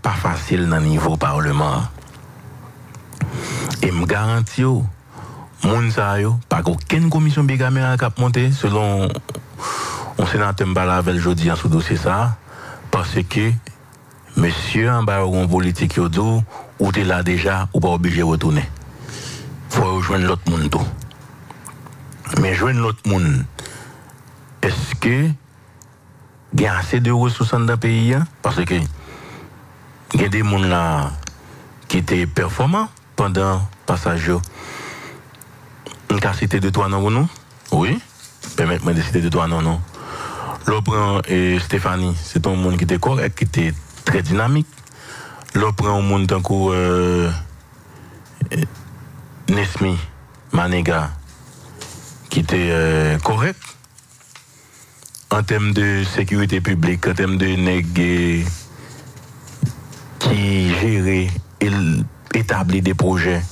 pas facile dans le niveau parlement. Et me garantis, moun sa yo, pas aucune commission bicaméral qui a monté, selon un sénateur Mbalavel jeudi en sous dossier ça, parce que monsieur en bas en politique yo dou, ou t'es là déjà, ou pas obligé de retourner. Faut rejoindre l'autre monde tout. Mais joindre l'autre monde, est-ce que il y a assez de ressources dans le pays? Hein? Parce que il y a des gens là qui étaient performants pendant le passage. On a cité de toi, non? Oui. Permettez-moi de citer de toi, non? L'opéra et Stéphanie, c'est un monde qui était correct, qui était très dynamique. L'opéra, un monde tant que Nesmi, Manega, qui était correct. En termes de sécurité publique, en termes de nègres qui gérait et établit des projets.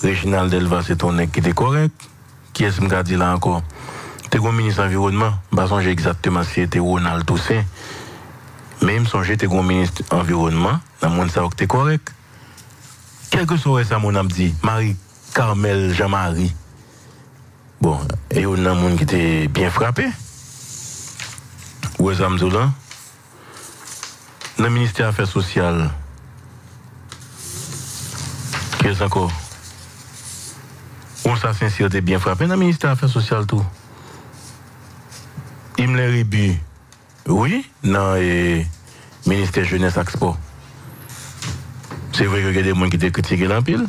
Réginald Delva, c'est ton nègre qui était correct. Qui est-ce que je dit là encore? T'es un ministre de l'environnement. Je ne sais pas exactement si c'était Ronald Toussaint. Mais je me songe que t'es un ministre de l'environnement. Dans le monde, ça était correct. Quel que soit ça, mon âme dit, Marie-Carmel Jean-Marie. Bon, et il y a un monde qui était bien frappé. Où est-ce que là? Dans le ministère des Affaires sociales. Qu'est-ce encore? On ça sincérité bien frappé dans le ministère des Affaires sociales tout. Imler Ribu, oui, dans le ministère Jeunesse Expo. C'est vrai qu'il y a des gens qui étaient critiqués dans le pile.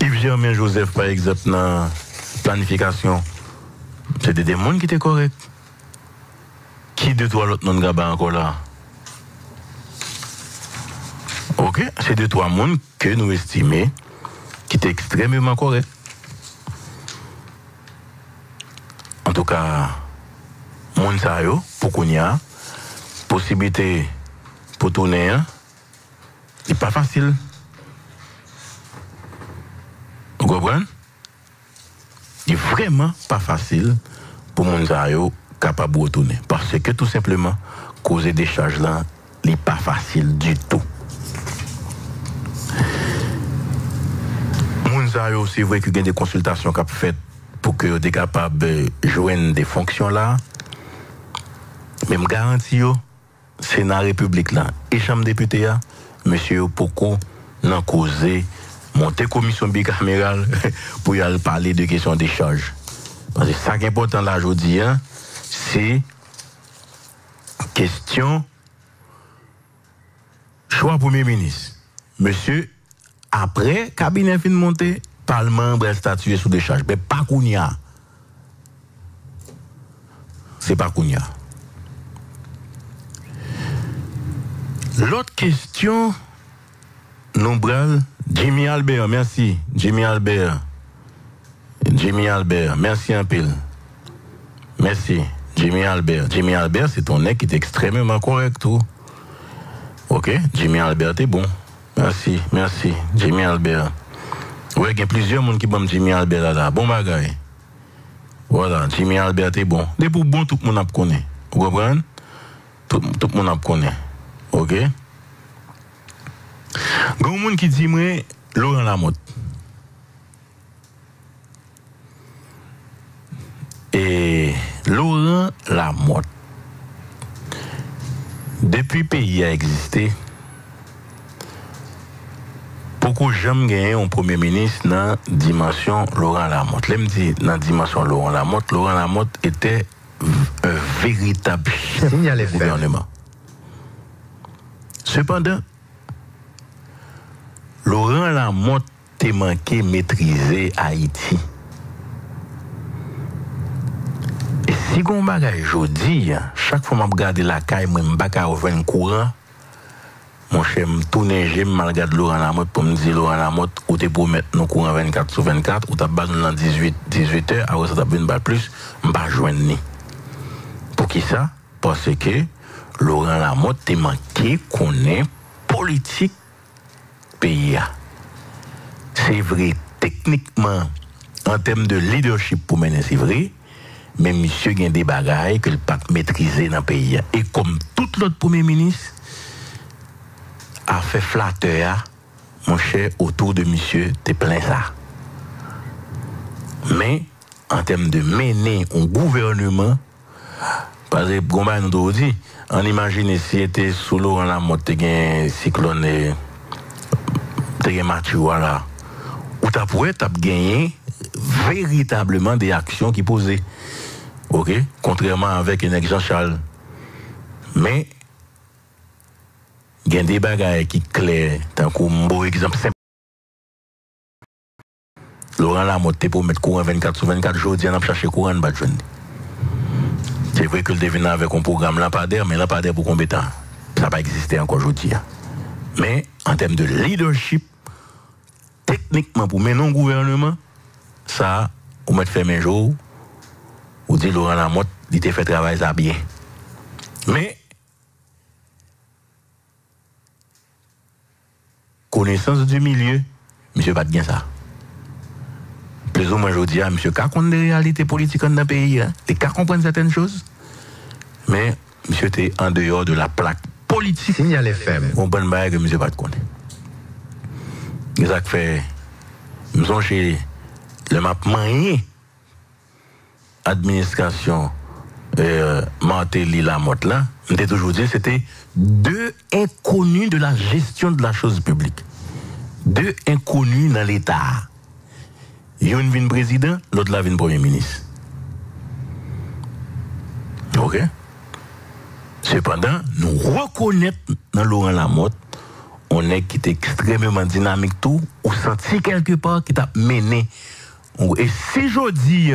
Yves-Germain Joseph, par exemple, dans la planification, c'était des gens qui étaient corrects. Qui de toi l'autre non gaba encore là? Ok, c'est de trois monde que nous estimons qui est extrêmement correct. En tout cas, monde ça yo pour qu'on y a possibilité pour tourner, c'est pas facile. Vous comprenez? C'est vraiment pas facile pour monde ça yo capable de retourner. Parce que tout simplement, causer des charges là, n'est pas facile du tout. Mounzayo, c'est vrai qu'il y a des consultations qui sont faites pour que vous soyez capable de joindre des fonctions là. Mais je garantis, c'est dans la République là. Et Chambre député, monsieur Poko n'a causé monter commission bicamérale pour y aller parler de questions des charges. Parce que ça qui est important là aujourd'hui, c'est question choix Premier ministre. Monsieur, après, cabinet fin monté, Parlement va statuer sous des charges. Mais pas Kounia. C'est pas Kounia. L'autre question, nous bral, Jimmy Albert, merci. Jimmy Albert, merci un peu. Merci. Jimmy Albert, c'est ton nez qui est extrêmement correct, tout. Ok, Jimmy Albert, t'es bon. Merci. Jimmy Albert. Ouais, il y a plusieurs gens qui bon Jimmy Albert là. Bon bagaille. Voilà, Jimmy Albert, t'es bon. Des pour bon, tout le monde a connaît. Vous comprenez? Tout le monde a connaît. Ok? Il y a un monde qui dit, moi, Laurent Lamotte. Et Laurent Lamotte, depuis le pays a existé, beaucoup j'aime gagner un premier ministre dans la dimension Laurent Lamotte. Je me dis, dans la dimension Laurent Lamotte était un véritable chef du gouvernement. Cependant, Laurent Lamotte a manqué maîtriser Haïti. Et si on bagaille aujourd'hui, chaque fois que je regarde la caille, je ne vais pas revenir courant. Mon cher, je tourne, je regarde Laurent Lamotte pour me dire Laurent Lamotte, ou tu pour mettre nos courants 24/24, ou tu as besoin de 18 heures, alors ça t'a besoin de plus, je ne vais pas joindre. Pour qui ça? Parce que Laurent Lamotte a manqué qu'on est politique pays. C'est vrai, techniquement, en termes de leadership pour mener, c'est vrai. Mais monsieur a des bagailles que le pas maîtriser dans le pays. Et comme tout l'autre premier ministre, a fait flatteur, mon cher, autour de monsieur, t'es plein ça. Mais, en termes de mener un gouvernement, parce que, comme nous avons dit, on imagine si c'était sous l'eau, on a monté un cyclone, un Mathieu, là, où tu pourrais gagner véritablement des actions qui posaient. OK? Contrairement avec un Jean-Charles. Mais, il y a des bagages qui sont clairs. Tant qu'un beau exemple simple. Laurent Lamotte pour mettre courant 24 sur 24 jours, on a cherché courant de journée. C'est vrai que le devine avec un programme lampadaire, mais lampadaire pour combien de temps? Ça n'a pas existé encore aujourd'hui. Mais en termes de leadership, techniquement, pour mener un gouvernement, ça, on met fait un jour, on dit Laurent Lamotte, il t'a fait travail ça bien. Mais, connaissance du milieu, monsieur pas de bien ça. Plus ou moins, je dis, monsieur, quand on a des réalités politiques dans le pays, tu as comprendre certaines choses. Mais, monsieur, tu es en dehors de la plaque politique. Signal FM. On peut pas que monsieur pas de connaître. C'est ça que fait, nous sommes chez le map moyen administration Martelly Lamotte là, on t'a toujours dit, c'était deux inconnus de la gestion de la chose publique. Deux inconnus dans l'État. Yon vient président, l'autre là vient premier ministre. OK? Cependant, nous reconnaissons dans Laurent Lamotte, on est qui est extrêmement dynamique tout, ou senti quelque part qui t'a mené. Et si je dis,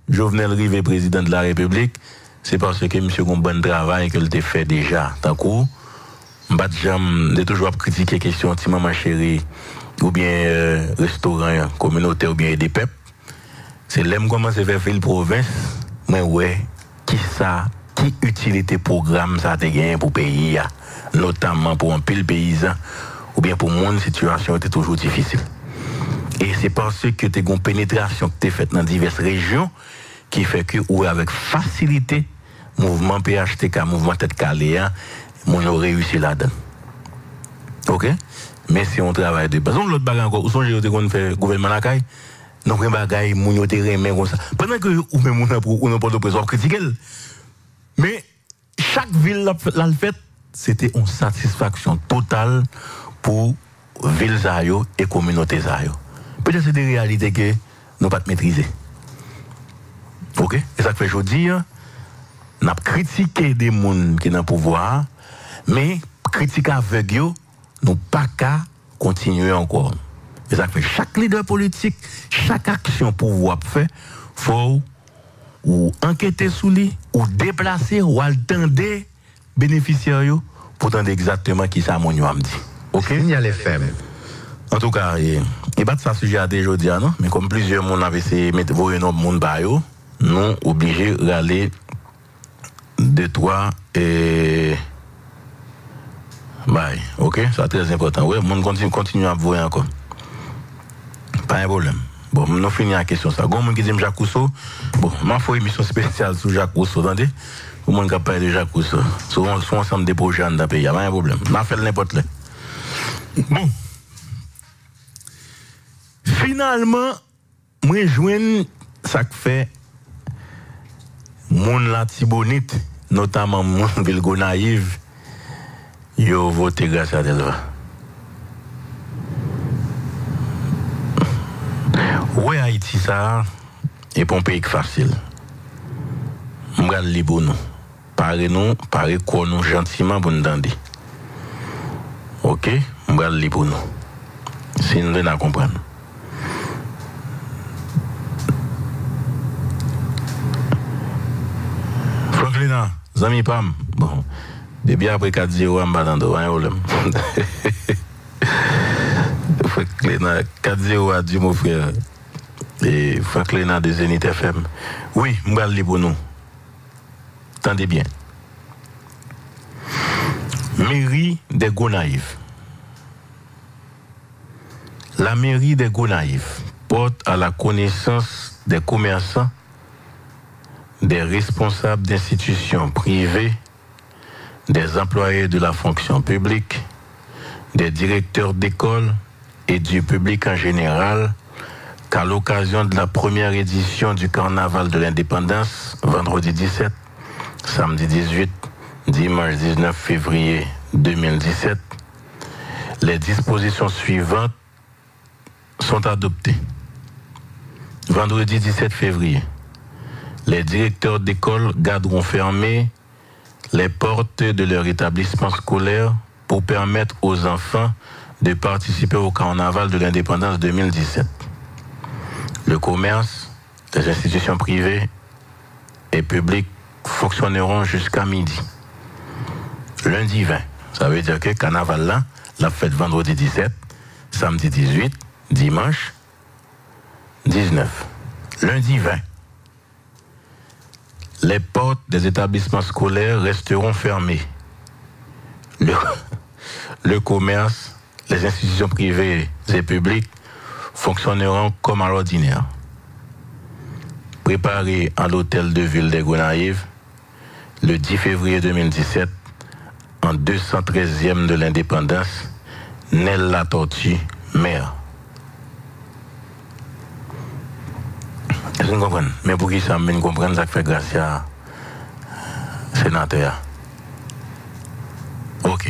Jovenel Rive, président de la République, c'est parce que monsieur a un bon travail que le fait déjà. Tant coup, je toujours critiquer la question de maman chérie, ou bien restaurant communautaire, ou bien des peuples. C'est là que je commence à faire le province, mais ouais, qui utilité programme ça a gagné pour le pays, notamment pour un pile paysan, ou bien pour mon situation était toujours difficile. Et c'est parce que tu as une pénétration que tu as faite dans diverses régions qui fait que, ou avec facilité, mouvement PHTK, mouvement tête calée, on a réussi là-dedans. OK? Mais si on travaille de. Par exemple, l'autre bagage encore, où sont les gens qui fait gouvernement la caille? Donc, un bagage, moun yo te remet comme ça. Pendant que ou même on n'a pas de présence critiquer. Mais chaque ville l'a fait, c'était une satisfaction totale pour ville Zayo et communauté Zayo. Peut-être c'est des réalités que nous ne pas maîtriser. OK? Et ça fait aujourd'hui, nous avons critiqué des gens qui sont dans le pouvoir, mais critiquer avec eux, nous pas qu'à continuer encore. Et ça fait chaque leader politique, chaque action pouvoir faire, faut ou enquêter sur lui, ou déplacer, ou attendre bénéficiaires pour entendre exactement qui ça mon me dit. OK? Signal FM. En tout cas, et pas ça sujet à déjà dire non, mais comme plusieurs monde avaient essayé de mettre vos noms monde ba yo, nous obligés d'aller 2 3 et bye. OK, c'est très important. Ouais, monde continue à voir encore. Pas un problème. Bon, nous finissons la question ça. Gon monde qui dit Jacques Rousseau. Bon, m'a fait une émission spéciale sur Jacques Rousseau, attendez. Pour monde qui parle de Jacques Rousseau. Sur ensemble des projets dans le pays, pas un problème. M'a fait n'importe là. Bon. Finalement, moi joine ça que fait moun la Tibonite, notamment moun Vilgo naïve, yo voté grâce à Delva. Ouais, Haïti ça est pas un pays facile. M'gal li pour nous. Paré quoi nous gentiment pour nous demander. OK, m'gal li pour nous. Si nous devons comprendre. Franklin, Zami Pam, bon, depuis après 4-0 en balando, un problème. Franklin, 4-0 a dit mon frère, et Franklin de Zenith FM. Oui, m'bal li pour nous. Tendez bien. Mairie des Gonaïves. La mairie des Gonaïves porte à la connaissance des commerçants, des responsables d'institutions privées, des employés de la fonction publique, des directeurs d'école et du public en général qu'à l'occasion de la première édition du Carnaval de l'Indépendance, vendredi 17, samedi 18, dimanche 19 février 2017, les dispositions suivantes sont adoptées. Vendredi 17 février, les directeurs d'école garderont fermées les portes de leur établissement scolaire pour permettre aux enfants de participer au Carnaval de l'Indépendance 2017. Le commerce, les institutions privées et publiques fonctionneront jusqu'à midi. Lundi 20, ça veut dire que Carnaval là, la fête vendredi 17, samedi 18, dimanche 19. Lundi 20, les portes des établissements scolaires resteront fermées. Le commerce, les institutions privées et publiques fonctionneront comme à l'ordinaire. Préparé à l'hôtel de ville des Gonaïves le 10 février 2017, en 213e de l'indépendance, Nel La Tortue, maire. Est-ce que vous comprenez? Mais pour qui ça me comprendre, ça fait grâce à sénateur. Ok.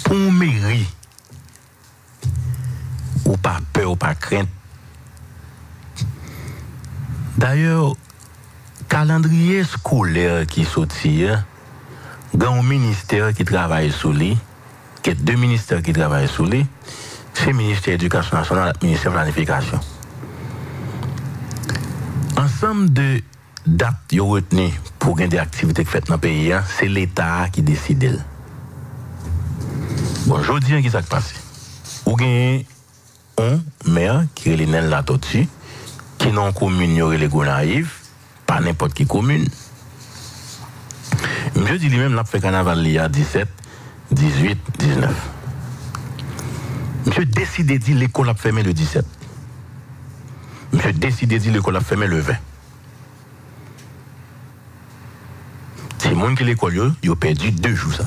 Pour mairie, ou pas peur, ou pas crainte. D'ailleurs, calendrier scolaire qui sortit, il y a un ministère qui travaille sur lui, il y a deux ministères qui travaillent sur lui, c'est le ministère de l'Éducation nationale et le ministère de la Planification. Ensemble de dates retenues pour gagner des activités faites dans le pays, c'est l'État qui décide. Bon, je dis qui s'est passé. Ou gagne un maire qui est Nel La Tortue, qui n'a commune, il y aurait les Gonaïves, pas n'importe qui commune. Monsieur dit lui-même, l'a fait carnaval il y a 17, 18, 19. Monsieur décide de dire l'école a fermé le 17. Monsieur décide de dire l'école a fermé le 20. C'est le monde qui l'école, il a perdu 2 jours. Ça.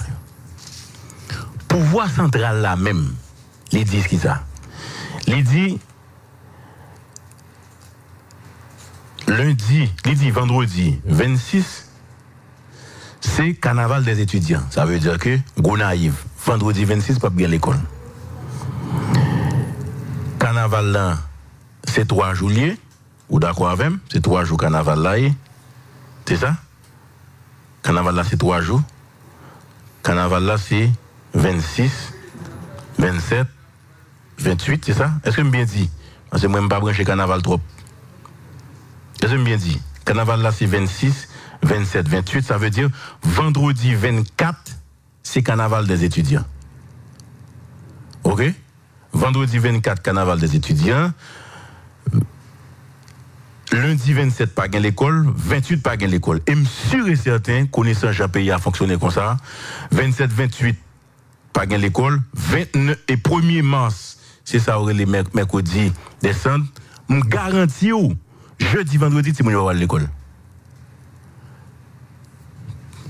Pouvoir central là même, il dit ce qu'il a. Il dit lundi, il dit vendredi 26, c'est carnaval des étudiants. Ça veut dire que Gonaïve, vendredi 26, pas bien l'école. Carnaval là, c'est 3 juillet, ou d'accord avec, c'est 3 jours carnaval là, c'est ça? Carnaval là, c'est 3 jours. Carnaval là, c'est 26, 27, 28, c'est ça? Est-ce que je me bien dit? Parce que moi, je ne pas brancher carnaval trop. Est-ce que je me bien dit? Carnaval là, c'est 26, 27, 28, ça veut dire vendredi 24, c'est carnaval des étudiants. Ok? Vendredi 24, carnaval des étudiants. Lundi 27, pas gain l'école. 28, pas gain l'école. Et je suis sûr et certain, connaissant Jean Pays a fonctionné comme ça. 27, 28, pas gain l'école. 29 et 1er mars, c'est ça, les mercredi, décembre. Je garantis, jeudi, vendredi, c'est mon à l'école.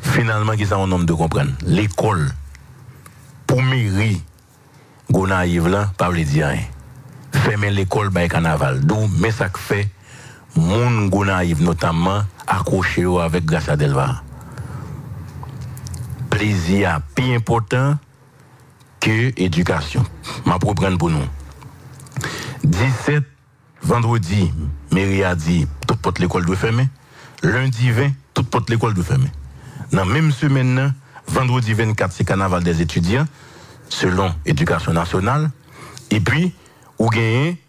Finalement, qui ça un homme de comprendre? L'école, pour mairie, Gonaïve là, pas le dire rien. Fermer l'école, by carnaval. D'où, mais ça fait, mon Gonaïve notamment, accroché avec Gracia Delva. Plaisir plus important que éducation. Ma propre pour nous. 17, vendredi, mairie a dit, toute porte l'école doit fermer. Lundi 20, toute porte l'école doit fermer. Dans la même semaine, vendredi 24, c'est carnaval des étudiants, selon Éducation nationale. Et puis, ou gagnez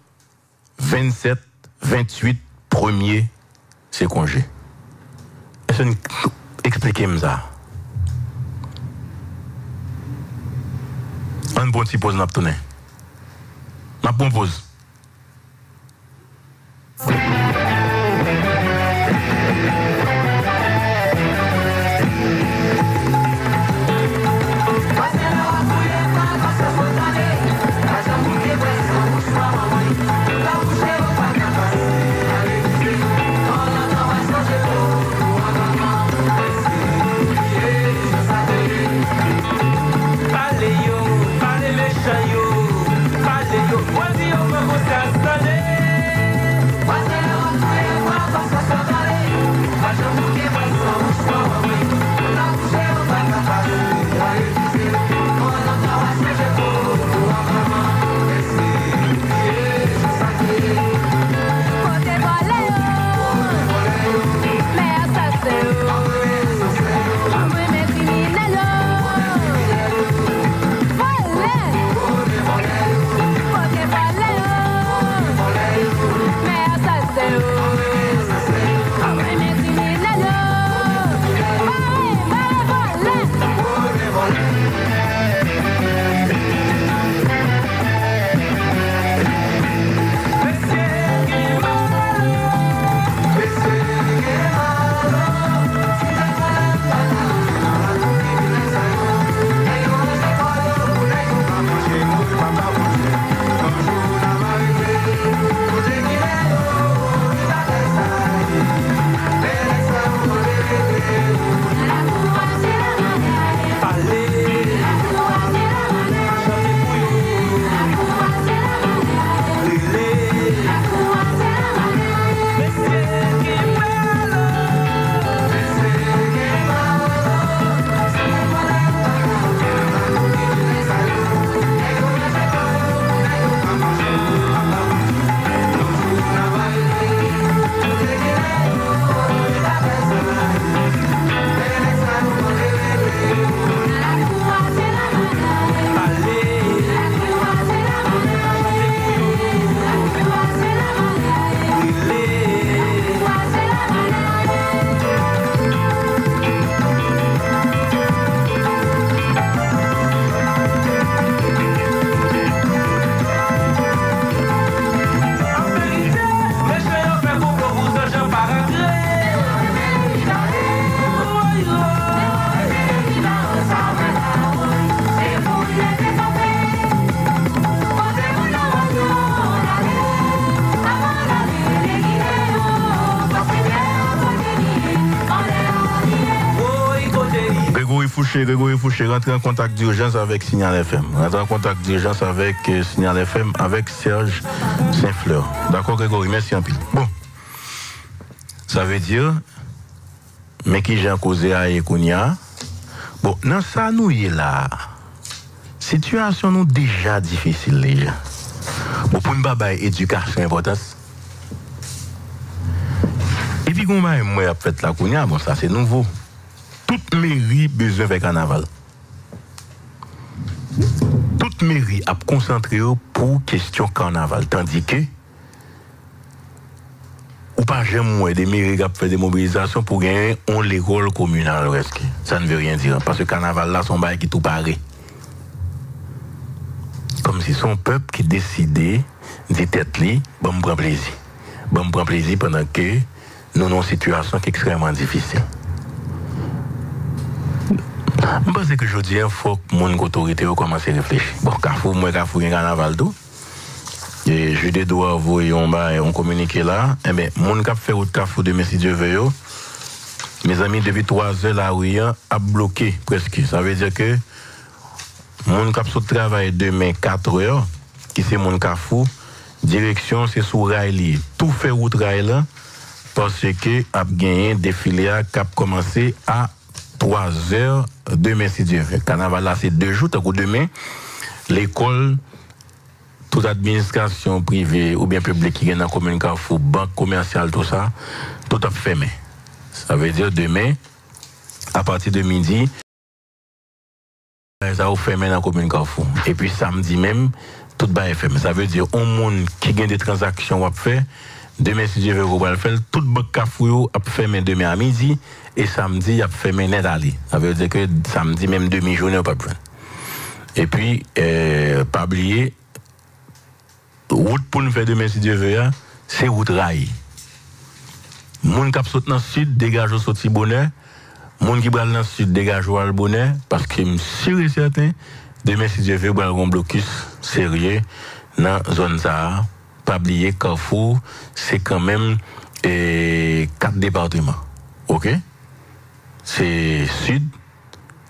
27, 28, 1er, c'est congé. Est-ce que expliquez-moi ça? Un bon petit pause, n'a pas tourné. N'a pas pause. Valeu! monsieur Grégory Fouché, rentrez en contact d'urgence avec Signal FM. Rentrez en contact d'urgence avec Signal FM, avec Serge Saint-Fleur. D'accord, Grégory, merci un peu. Bon. Ça veut dire, mais qui j'ai causé à Ekounia. Bon, dans ça, nous y est là. Situation nous déjà difficile, les gens. Bon, pour une baba éducation importance. Et puis, comment moi a fait la Kounia, bon, ça c'est nouveau. Toute mairie besoin de carnaval. Toute mairie a concentré pour question carnaval. Tandis que, ou pas jamais des mairies qui ont fait des mobilisations pour gagner l'école communale. Ça ne veut rien dire. Parce que carnaval là, son bail qui tout paraît. Comme si son peuple qui décidait de tête li, bon, me prend plaisir. Bon, me prend plaisir pendant que nous avons une situation qui est extrêmement difficile. Je pense que je dis qu'il faut que mon autorité commence à réfléchir. Bon, Carrefour, moi, Carrefour, il y a un carnaval tout. Et je dois envoyer un communiqué là. Eh bien, mon cap fait au Carrefour de si Dieu veut. Mes amis, depuis 3 heures, la rue a bloqué presque. Ça veut dire que mon cap sur travail demain 4 heures, qui c'est mon Carrefour, direction c'est sous rail. Tout fait route rail là, parce que a gagné des filières qui a commencé à 3 heures demain si Dieu veut. Carnaval là c'est 2 jours, donc demain l'école, toute administration privée ou bien publique qui est dans la commune Carrefour, banque commerciale, tout ça, tout a fermé. Ça veut dire demain, à partir de midi, ça va fermer dans la commune Carrefour. Et puis samedi même, tout va être fermé. Ça veut dire un monde qui gagne des transactions à faire, demain si Dieu veut, on va le faire, tout le Carrefour a fermé demain à midi, et samedi, a fermé net aller. Ça veut dire que samedi, même demi-journée, on pas besoin. Et puis, pas oublier, route pour nous faire demain si Dieu veut, c'est route rail. Moun qui saute dans le sud, dégage au sorti bonheur. Moun qui bral dans le sud, dégage au bonheur. Parce que je suis sûr et certain, demain si Dieu veut, on va un blocus sérieux dans la zone ça. Pas oublier, Carrefour, c'est quand même 4 départements. OK? C'est sud,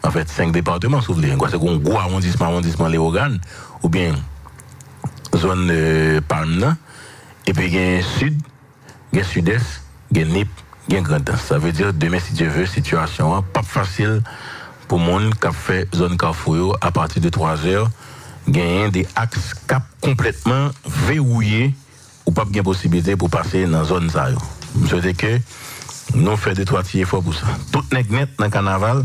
en fait 5 départements, si vous voulez. C'est un gros arrondissement les organes, ou bien zone Palme, et puis il y a sud, il y a sud-est, il y a Nip, il y a Grand Est. Ça veut dire, demain, si Dieu veut, situation pas facile pour le monde qui a fait zone Carrefour à partir de 3 heures. Il y a des axes cap complètement verrouillés ou pas de possibilité pour passer dans la zone. Je souhaite que nous faisons des 3 efforts pour ça. Tout n'est net dans le carnaval,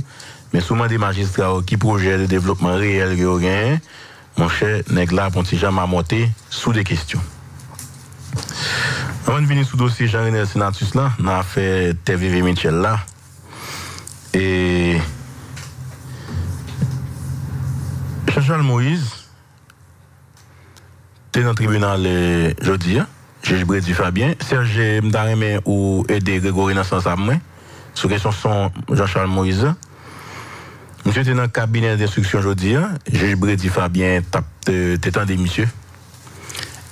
mais souvent des magistrats qui projettent le développement réel que vous gagnez, mon cher, n'est là pour ne jamais monter sous des questions. Avant de venir sous le dossier Jean-René Senatus là, on a fait TVV Michel là. Et Jean-Charles Moïse, tu es dans le tribunal jeudi, juge Brady Fabien. Serge Mdareme ou aider Grégory dans ce sens à moi. Sur question son Jean-Charles Moïse. Monsieur était dans le cabinet d'instruction aujourd'hui, juge Brady Fabien t'étendait monsieur.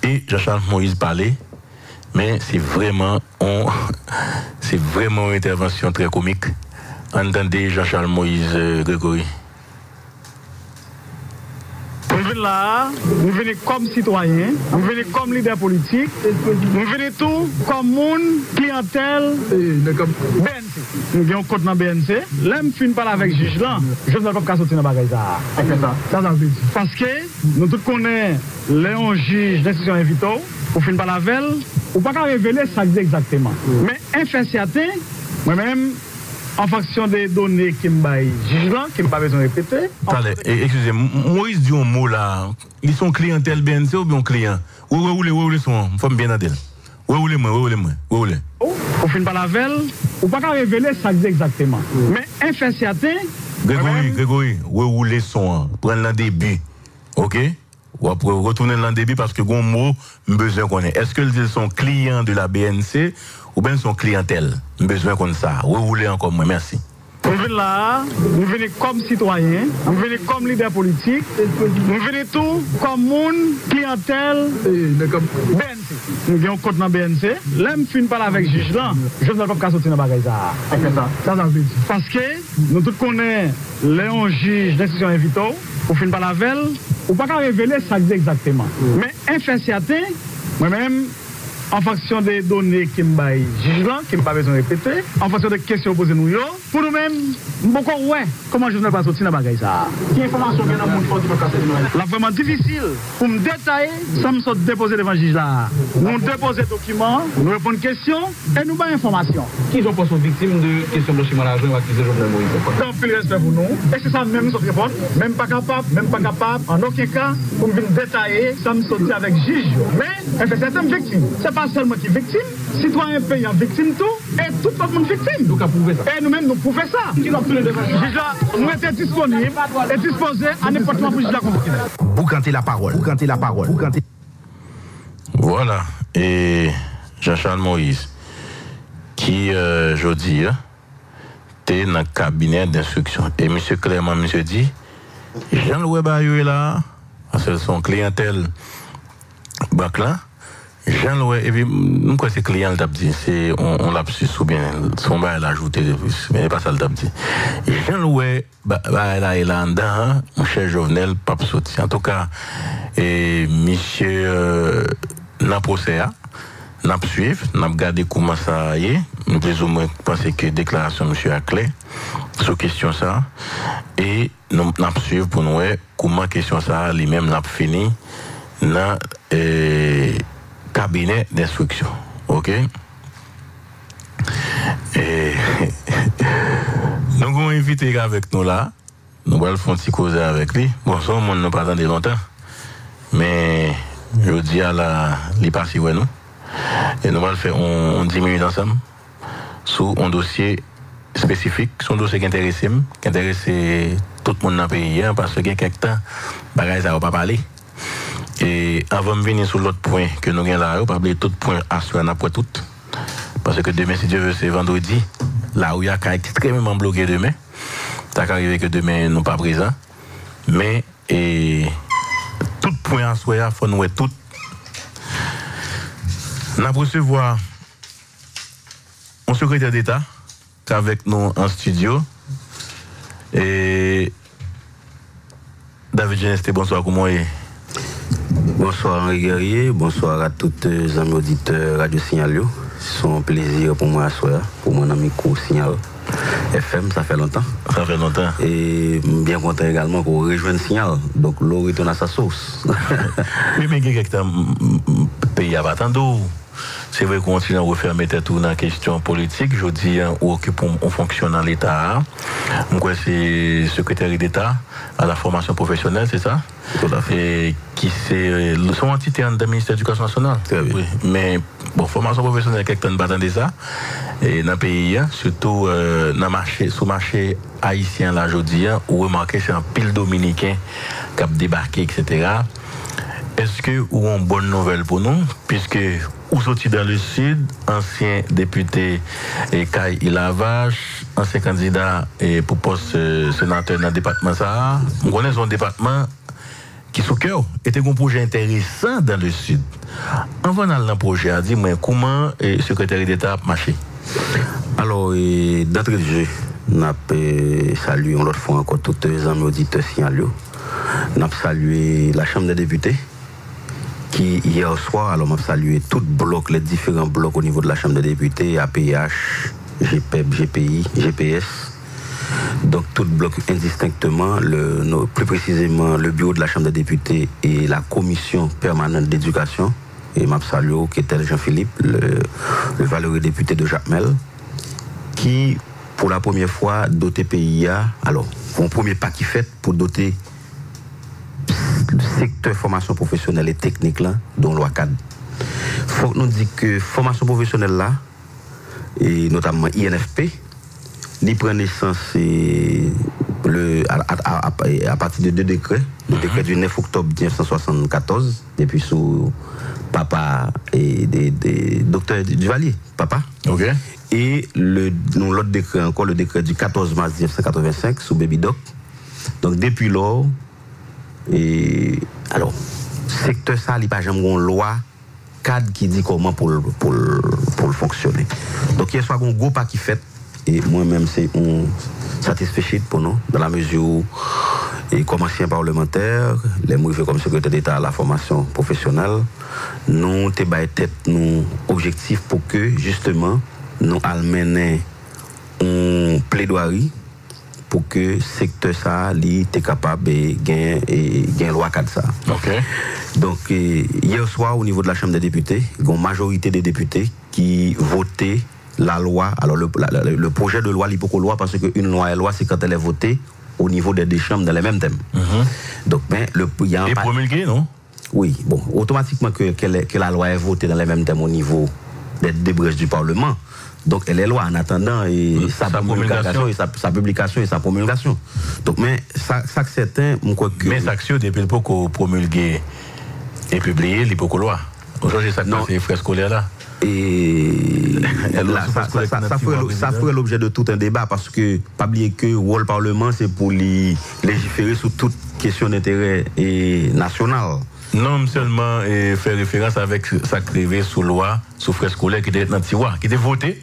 Et Jean-Charles Moïse parlait, mais c'est vraiment une intervention très comique. Entendez Jean-Charles Moïse Grégory. Nous venons là, nous venons comme citoyens, nous venons comme leader politique, nous venons tout comme monde, clientèle, BNC. Nous avons un compte dans BNC. Là, je finis parler avec le juge là, je ne vais pas sortir dans le bagage. Ça veut dire. Parce que nous tous connaissons les juges d'instruction invito, pour finir par la veille, ou pas révéler ça exactement. Mais un fait certain, moi-même, en fonction des données qui me baillent, juge là, qui me pas besoin de répéter. Attendez, excusez-moi, Moïse dit un mot là. Ils sont clientèle BNC ou bien client? Où les sont? Il faut me bien entendre. Où les Au fin de la veille, ou pas révéler ça exactement. Mais un fait certain. Grégory, où les sont? Prendre le début. OK? Ou après retourner dans le début parce que bon mot, besoin qu'on ait. Est-ce qu'ils sont clients de la BNC ou bien sont clientèle? Besoin qu'on ça. Où encore moi, merci. Nous venons là, nous venons comme citoyens, nous venons comme leader politique, nous venons tout comme monde, clientèle, BNC. Nous avons un compte dans BNC. Là, je finis parler avec le juge là. Je ne vais pas sortir dans le bagage. Ça veut dire. Parce que nous tous connaissons les juges d'instruction invité, pour finir parler avec elle, ou pas qu'à révéler ça exactement. Mais un fait certain, moi-même, en fonction des données qui me baillent, juge là, qui me pas besoin de répéter, en fonction des questions posées nous, pour nous-mêmes, beaucoup ouais, comment je ne vais pas sortir dans le bagage ça. Quelle information vient dans le monde pour casser le là vraiment difficile pour me détailler, ça me sort déposer devant le juge là. Nous déposer documents, nous répondons questions et nous pas information. Qui sont pas victimes de questions de blanchiment d'argent ou accusés de Jovenel Moïse? Donc, plus respect pour nous. Et c'est ça même nous sommes répondre, même pas capable, en aucun cas, pour me détailler, ça me sortir avec juge. Mais, c'est certaines victimes. C'est pas seulement qui est victime, citoyen payant victime tout, et tout le monde victime. Donc, à prouver ça. Et nous-mêmes, nous prouvons ça. Nous étions disponibles et disposés à n'importe quoi pour juger la convoquer. Boucanter la parole. Voilà. Et Jean-Charles Moïse, qui, je dis, était dans le cabinet d'instruction. Et M. Clément, M. dit, Jean-Louis Bayou est là, parce que son clientèle, banque là, Jean-Louis, et puis, nous, quoi, c'est client, le dit, c'est, on l'a su ou bien, son bail l'a ajouté de plus, mais pas ça le dit. Jean-Louis, là, il est en dedans, mon cher Jovenel, pas sorti. En tout cas, et, monsieur, n'a procès, n'a suivre, n'a regardé comment ça y est, nous plus ou moins penser que déclaration monsieur a clé, sur question ça, et nous n'a suivre pour nous, comment question ça, lui-même n'a fini, dans, cabinet d'instruction. OK? Et nous avons invité avec nous là. Nous allons faire un petit cause avec lui. Bon, ça, on n'a pas attendu longtemps. Mais je dis à la, il passe avec nous. Et nous allons faire 10 minutes ensemble sur un dossier spécifique, son dossier qui intéresse tout le monde dans le pays. Parce que quelques temps, bagage ça va pas parler. Et avant de venir sur l'autre point que nous avons là, on va oublier tout point à soi après tout. Parce que demain, si Dieu veut, c'est vendredi. Là où il y a extrêmement bloqué demain. Ça va arriver que demain, nous ne sommes pas présents. Mais tout point à soi, il faut nous tout. Nous avons recevoir un secrétaire d'État avec nous en studio. Et David Geneste, bonsoir, comment est-ce? Bonsoir Henri Guerrier, bonsoir à tous les amis auditeurs Radio Signal. C'est un plaisir pour moi à soir, pour mon ami Signal FM, ça fait longtemps. Ça fait longtemps. Et bien content également qu'on rejoigne Signal, donc l'eau retourne à sa source. Oui, mais quelqu'un pays à attendre. C'est vrai qu'on continue à refermer tout dans la question politique. Je dis, on occupe, on fonctionne dans l'État. Donc, c'est secrétaire d'État à la formation professionnelle, c'est ça? Tout à fait. Et qui c'est son entité dans le ministère de l'Éducation nationale. Très bien. Oui. Mais, bon, formation professionnelle, quelqu'un ne battant de ça. Et dans le pays, surtout dans marché, sous marché haïtien, là, je dis, où remarquez, c'est un pile dominicain qui a débarqué, etc. Est-ce que ou une bonne nouvelle pour nous, puisque ou sorti dans le sud, ancien député Kai Ilavache, ancien candidat pour poste sénateur dans le département ça, on connaît son département qui sous cœur était un projet intéressant dans le sud. Avant d'aller dans le projet, a dit moi comment le secrétaire d'État a marché. Alors d'entrée de jeu, n'a salué une autre fois encore tous les amis auditeurs signalés. N'a salué la Chambre des députés. Qui hier soir, alors m'a salué tout bloc, les différents blocs au niveau de la Chambre des députés, APH, GPEP, GPI, GPS. Donc tout bloc indistinctement, plus précisément le bureau de la Chambre des députés et la commission permanente d'éducation. Et m'a salué qui était Jean-Philippe, le valeureux député de Jacmel, qui pour la première fois doté PIA, alors pour un premier pas qui fait pour doter le secteur formation professionnelle et technique là, dont loi cadre. Il faut que nous disions que formation professionnelle là, et notamment INFP, il prend naissance à partir de deux décrets. Le décret du 9 octobre 1974, depuis sous papa et des docteurs Duvalier, papa. OK. Et l'autre décret encore, le décret du 14 mars 1985 sous Baby Doc. Donc depuis lors, alors, secteur ça, il n'y a pas jamais une loi cadre qui dit comment pour le fonctionner. Donc hier soir, il y a un gros pas qui fait, et moi-même, c'est un satisfait pour nous, dans la mesure où, comme ancien parlementaire, les mouvements comme secrétaire d'État à la formation professionnelle, nous avons tête nos objectifs pour que, justement, nous amenions une plaidoirie pour que le secteur ça soit capable de gagner loi cadre ça. Okay. Donc, hier soir, au niveau de la Chambre des députés, il y a une majorité des députés qui votaient la loi. Alors, le projet de loi, loi, parce qu'une loi, c'est quand elle est votée au niveau des deux chambres dans les mêmes thèmes. Donc, mais il y a un. Et promulgué, non? Oui, bon, automatiquement que la loi est votée dans les mêmes thèmes au niveau des brèches du Parlement. Donc, elle est loi en attendant sa promulgation et sa publication et sa promulgation. Donc, mais ça que certains, mais ça que depuis pour qu'on promulgue et publier, il faut qu'on loi. Aujourd'hui, ça c'est les frais scolaires là. Et ça ferait l'objet de tout un débat parce que, pas oublier que le rôle Parlement, c'est pour légiférer sur toute question d'intérêt national. Non seulement faire référence avec ça créé sous loi, sous frais scolaires qui était dans le tiroir, qui était voté.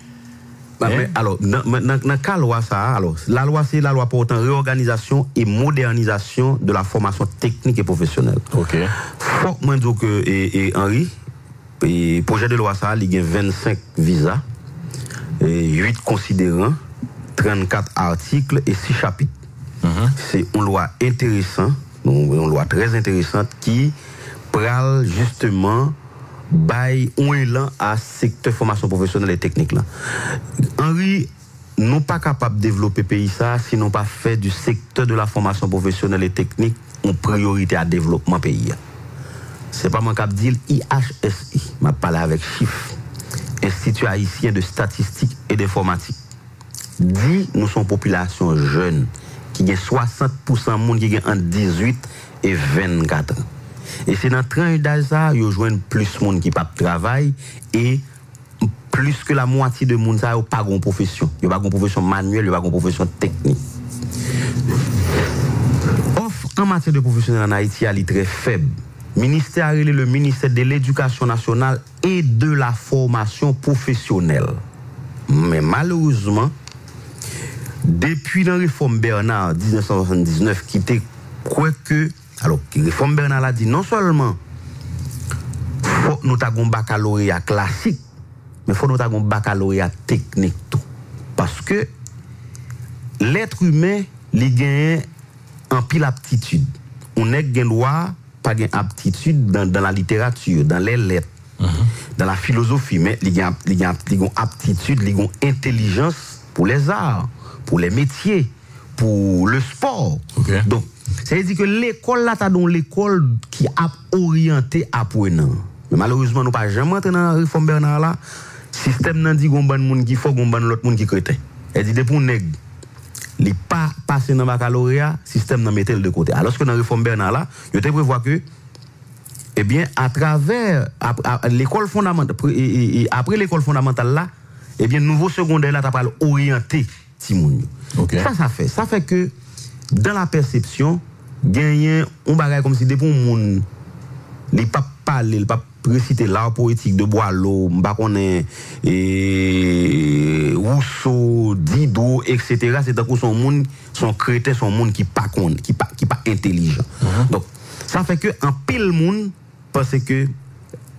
Mais alors, dans quelle loi ça? Alors, la loi, c'est la loi portant réorganisation et modernisation de la formation technique et professionnelle. Ok. Faut que moi dire que Henri, le projet de loi ça, il y a 25 visas, 8 considérants, 34 articles et 6 chapitres. C'est une loi intéressante, une loi très intéressante qui pral justement bail un élan à secteur formation professionnelle et technique là. Henri, nous pas capable de développer le pays ça si nous pas fait du secteur de la formation professionnelle et technique une priorité à développement pays. C'est pas mon cap dire IHSI, m'a parlé avec chiffres. Institut haïtien de statistique et d'informatique. Dit nous sommes population jeune qui a 60% monde qui a entre 18 et 24 ans. Et c'est dans 30 d'âge ça, ils joignent plus de monde qui pas de travail et plus que la moitié de monde ça n'a pas de profession. Il n'y a pas de profession manuelle, il n'y a pas de profession technique. Offre en matière de professionnels en Haïti, elle est très faible. Le ministère de l'Éducation nationale et de la formation professionnelle. Mais malheureusement, depuis la réforme Bernard 1979, qui était quoi que. Alors, la réforme Bernard a dit non seulement faut nous avons un baccalauréat classique, mais faut nous avons un baccalauréat technique tout. Parce que l'être humain, il gagne en pile aptitude. On est gagne loi, pas gagne aptitude dans la littérature, dans les lettres, dans la philosophie, mais il gagne aptitude, il gagne intelligence pour les arts, pour les métiers, pour le sport. Okay. Donc, ça veut dire que l'école là, t'as donc l'école qui a orienté apprenant. Mais malheureusement, nous pas jamais entré dans la réforme Bernard là. Système n'a dit qu'on ban monde qui faut qu'on ban l'autre monde qui crétin. Elle dit depuis nèg, il pas passé dans baccalauréat, système n'a mettre de côté. Alors que dans la réforme Bernard là, il te prévoit que eh bien à travers l'école fondamentale après l'école fondamentale là, eh bien nouveau secondaire là t'as pas orienté Timoun. Okay. Ça fait que dans la perception, gagner un bagage comme si depuis un monde, il pas parler, il pas réciter l'art poétique de Boileau, m'pa connaît Rousseau, Diderot, etc. C'est donc son monde, son crétin, son monde qui pas intelligent. Donc ça fait que en pile monde parce que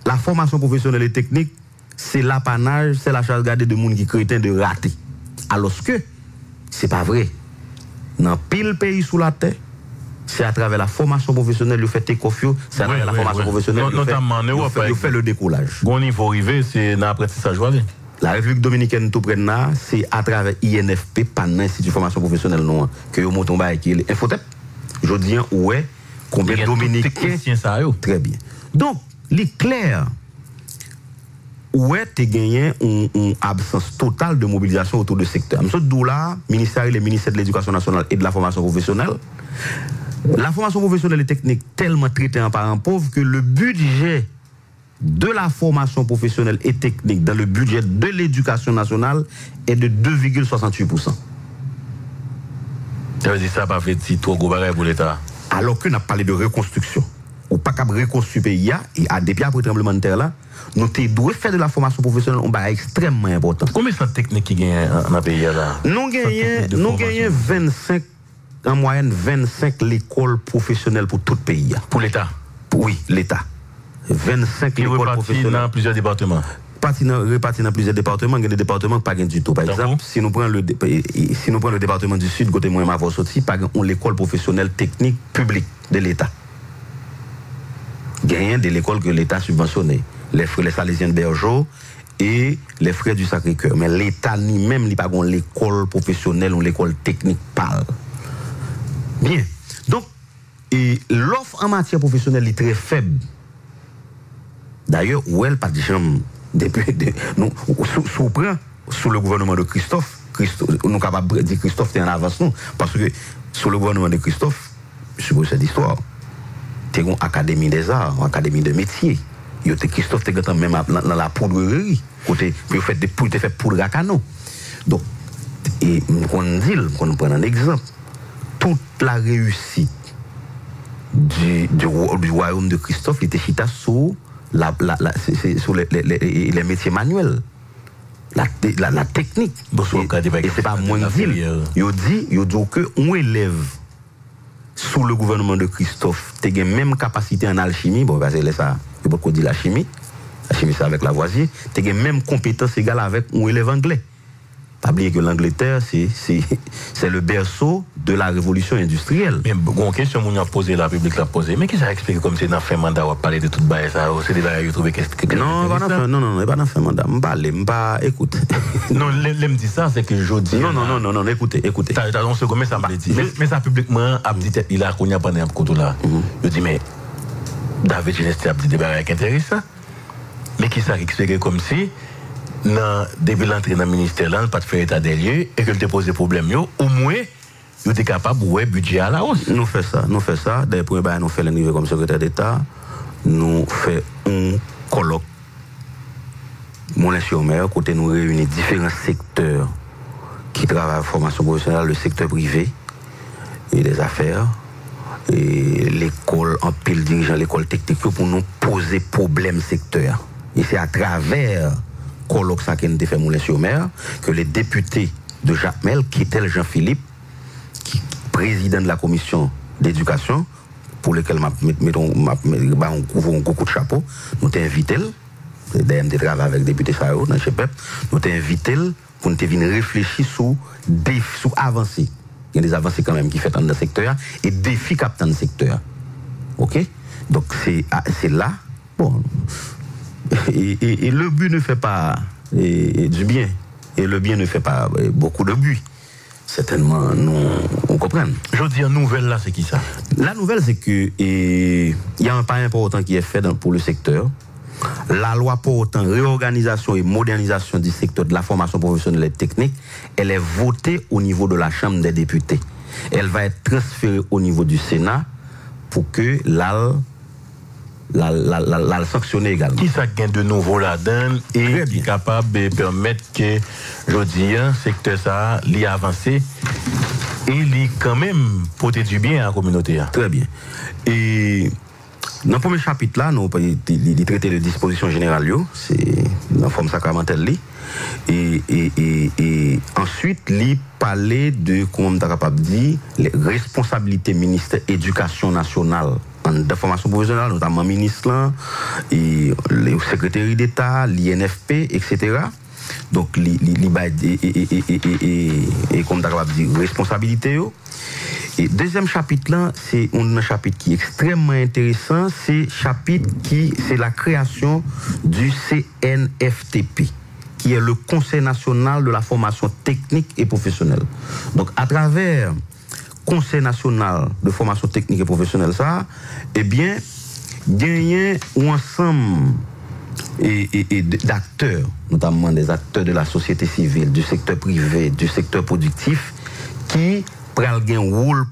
la formation professionnelle et technique, c'est l'apanage, c'est la charge gardée de monde qui crétin de rater. Alors que c'est pas vrai. Dans pile pays sous la terre, c'est à travers la formation professionnelle le fait écofio, c'est à travers la formation professionnelle le fait le décollage. Bon niveau arrivé, c'est dans l'apprentissage. La République dominicaine tout près c'est à travers INFP, pas l'Institut de formation professionnelle non que yo monton ba qui est Infotep. Je dis ouais, combien de dominicains très bien. Donc, c'est clair. Ouais, tu as gagné une absence totale de mobilisation autour du secteur. M. Doula, le ministère de l'Éducation nationale et de la formation professionnelle, la formation professionnelle et technique tellement traitée en parents pauvres que le budget de la formation professionnelle et technique dans le budget de l'éducation nationale est de 2,68%. Ça veut dire que ça n'a pas fait trop gros barrage pour l'État. Alors qu'on a parlé de reconstruction. Ou pas qu'à reconstruire le pays, et depuis après le tremblement de terre là, nous devons faire de la formation professionnelle un extrêmement important. Combien de techniques qui gagnent dans le pays là? Nous gagnons 25, en moyenne 25 l'école professionnelle pour tout le pays. Pour l'État? Oui, l'État. 25 l'école professionnelle. Dans plusieurs départements? Répartis dans plusieurs départements, il y a des départements qui n'ont pas du tout. Par exemple, si nous prenons le département du Sud, côté moi, ma sorti, par exemple, l'école professionnelle technique publique de l'État. Il y a de l'école que l'État subventionnait. Les Salésiens de Bergeau et les Frères du Sacré-Cœur. Mais l'État lui-même n'a pas l'école professionnelle ou l'école technique parle. Bien. Donc, l'offre en matière professionnelle est très faible. D'ailleurs, où elle pas de chambre depuis sous le gouvernement de Christophe, nous sommes capables de dire Christophe est en avance, non? Parce que sous le gouvernement de Christophe, je suppose cette histoire, tu as une académie des arts, une académie de métiers. Christophe était même dans la poudrerie, côté pour faire poudre à canon. Donc, on prend un exemple. Toute la réussite du royaume de Christophe était chita sur les métiers manuels, la technique. Et c'est pas moins dire. Il dit que on élève sous le gouvernement de Christophe, tu as même capacité en alchimie, bon, parce que ça, il faut dire la chimie c'est avec Lavoisier, tu as même compétence égale avec un élève anglais. Pas oublier que l'Angleterre, c'est le berceau de la révolution industrielle. Mais bon, question qu'on a posée, la République l'a posée, mais qui ça explique comme c'est dans fin mandat, on va parler de tout ça, c'est des bagages, vous trouvez que non, pas dans fin mandat, écoute. Non, l'aime dit ça, c'est que je dis. Non, écoutez. T'as on se commet ça me dit. Mais ça publiquement, a dit, il a connu pendant un côté là. Je dis, mais David Geneste a dit des bagages intéressants, mais qui ça explique comme si, depuis l'entrée dans le ministère, là, pas de faire état des lieux et que te pose des problèmes, au moins, vous êtes capable de voir budget à la hausse. Nous faisons ça. D'ailleurs, nous faisons l'arrivée comme secrétaire d'État. Nous faisons un colloque. Mon maire, côté nous réunit différents secteurs qui travaillent à la formation professionnelle, le secteur privé et des affaires, et l'école, en pile dirigeant l'école technique pour nous poser problème secteur. Et c'est à travers colloque ça qui a été fait mon maire que les députés de Jacmel, qui était Jean-Philippe, qui président de la commission d'éducation, pour lequel on couvre un coup de chapeau, nous t'ai invité, d'ailleurs, nous travaillons avec le député Sao dans le CHEPEP, nous t'ai invité pour nous venir réfléchir sur avancées. Il y a des avancées quand même qui fait dans le secteur et défis qui dans le secteur. OK? Donc c'est là. Bon. Et le but ne fait pas du bien. Et le bien ne fait pas beaucoup de but. Certainement, on comprend. Je dis, la nouvelle là, c'est qui ça? La nouvelle, c'est que il y a un pas important qui est fait pour le secteur. La loi portant réorganisation et modernisation du secteur de la formation professionnelle et technique, elle est votée au niveau de la Chambre des députés. Elle va être transférée au niveau du Sénat pour que la sanctionner également. Qui ça gagne de nouveau là-dedans et qui est capable de permettre que, je dis, le secteur ça, l'y avancer et l'y quand même porter du bien à la communauté. Très bien. Et dans le premier chapitre là, nous avons traité de dispositions générales, c'est dans la forme sacramentelle. Et ensuite, il parlait de, comment on est capable de dire, les responsabilités ministère éducation nationale de formation professionnelle, notamment ministre, et le secrétaire d'État, l'INFP, etc. Donc, comme on est capable de dire, responsabilité. Et deuxième chapitre là, c'est un chapitre qui est extrêmement intéressant, c'est la création du CNFTP, qui est le Conseil national de la formation technique et professionnelle. Donc à travers Conseil national de formation technique et professionnelle ça, eh bien gagner un ensemble d'acteurs, notamment des acteurs de la société civile, du secteur privé, du secteur productif, qui prennent un rôle